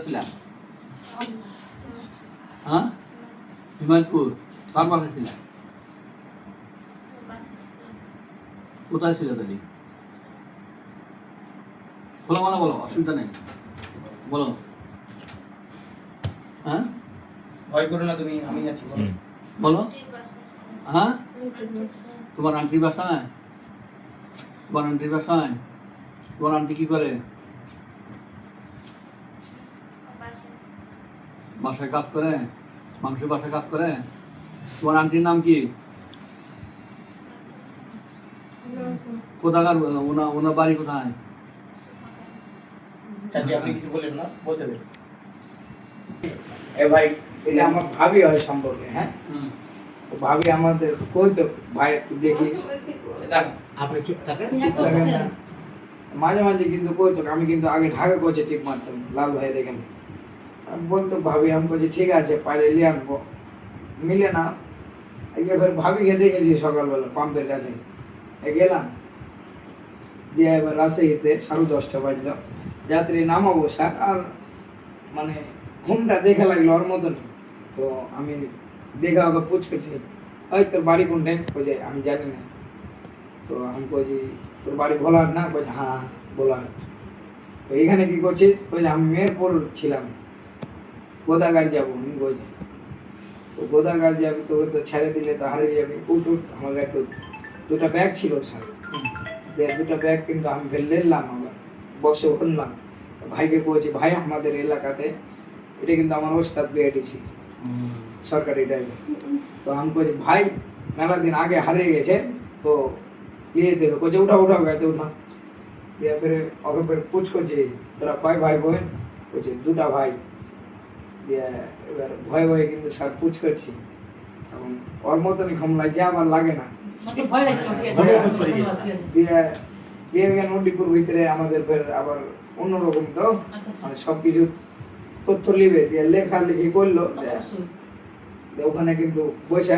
ছিলাম হ্যাঁ হিমায়তপুর কার বাসায় ছিলাম কোথায় ছিল তাহলে খোলামালা বলো অসুবিধা নেই বলো হ্যাঁ ভয় করো না তুমি, আমি আছি। বলো হ্যাঁ তোমার আন্টির বাসায় তোমার আন্টির বাসায় তোমার আন্টি কি করে বাসায় কাজ করে মানুষের বাসায় কাজ করে তোমার আন্টির নাম কি কোথাকার ওনার বাড়ি কোথায় চাচি আপনি কিছু বলেন না, বলতে দেন। এ ভাই, এটা আমার ভাবি হয় সম্পর্কে। হ্যাঁ, তো ভাবি আমাদের কই তো ভাই একটু দেখিস, দেখ আপনি চুপ থাকেন দেখেন না, মাঝে মাঝে কিন্তু কই তো আমি কিন্তু আগে ঢাকা কোচে টিপ মারতাম লাল ভাইয়ের এখানে। আমি বলতো ভাবি, আমি বলছি ঠিক আছে পাইলে নিয়ে আনবো, মিলে না। একে ফের ভাবি খেতে গেছি সকালবেলা পাম্পের কাছে গেলাম, যে এবার রাজশাহীতে 10:30 বাজলো, যাত্রী নামাবো স্যার, আর মানে ঘুমটা দেখে লাগলো ওর মতন। তো আমি দেখে ওকে পুছ করছি, ওই তোর বাড়ি কোনটায়? বলছে আমি জানি না। তো আমি বলছি তোর বাড়ি ভোলার না? বলছে হ্যাঁ ভোলার। তো এখানে কি করছিস? বলছে আমি মেহেরপুর ছিলাম, গোদাগাড়ি যাবো। আমি বলছি তো গোদাগাড়ি যাবি, তোকে তো ছেড়ে দিলে তো হারিয়ে যাবি, উঠ উঠ। আমার গায়ে তো দুটো ব্যাগ ছিল স্যার, দুটো ব্যাগ কিন্তু আমি ফেলে নিলাম, আবার বক্সে ভরলাম। ভাইকে বলছি ভাই আমাদের এলাকাতে এটা কিন্তু আমার ওস্তাদ বিআইটিসি সরকারি ড্রাইভার। তো আমি বলছি ভাই মেলা দিন আগে হারিয়ে গেছে, তো দিয়ে দেবে। বলছে উঠাও উঠাও গাড়িতে উঠাও। দিয়ে ফের ওকে ফের পুছ করছি তোরা কয় ভাই বোন? বলছে দুটা ভাই। দিয়ে এবার ভয়ে ভয়ে কিন্তু স্যার পুছ করছি, এবং ওর মতনই ক্ষম লাগছে, আমার লাগে না। দিয়ে দিয়ে নদীপুর ভিতরে আমাদের ফের আবার অন্যরকম, তো মানে সবকিছু তথ্য লিবে দিয়ে লেখালেখি করলো। ওখানে কিন্তু বসে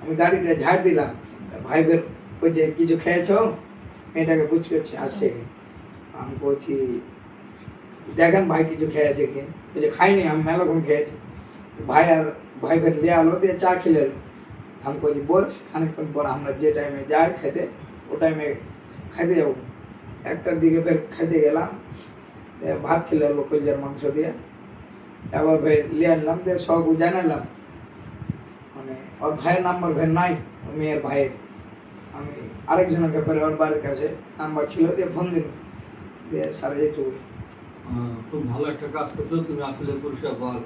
আমি গাড়িটা ঝাড় দিলাম, ভাই বের বলছে কিছু খেয়েছো? মেয়েটাকে পুছ করছে আসছে কি? আমি বলছি দেখেন ভাই কিছু খেয়েছে কি? বলছে খাইনি, আমি মেলাক্ষণ খেয়েছি। ভাই ফের লিয়ে আলো দিয়ে চা খেলে এলো। আমি বলছি বস, খানিকক্ষণ পর আমরা যে টাইমে যাই খেতে, ও টাইমে খাইতে যাবো। 1টার দিকে ফের খাইতে গেলাম, ভাত খেলে এলো কলজার মাংস দিয়ে। আবার ফের লিয়ে আনলাম, দিয়ে সব জানালাম, মানে ওর ভাইয়ের নাম্বার ফের নাই, ওর মেয়ের ভাইয়ের। আমি আরেকজনকে ফের ওর বাড়ির কাছে নাম্বার ছিল, দিয়ে ফোন দিল, দিয়ে স্যার এইটুকু। খুব ভালো একটা কাজ করছো তুমি আসলে পুরস্কার পাওয়ার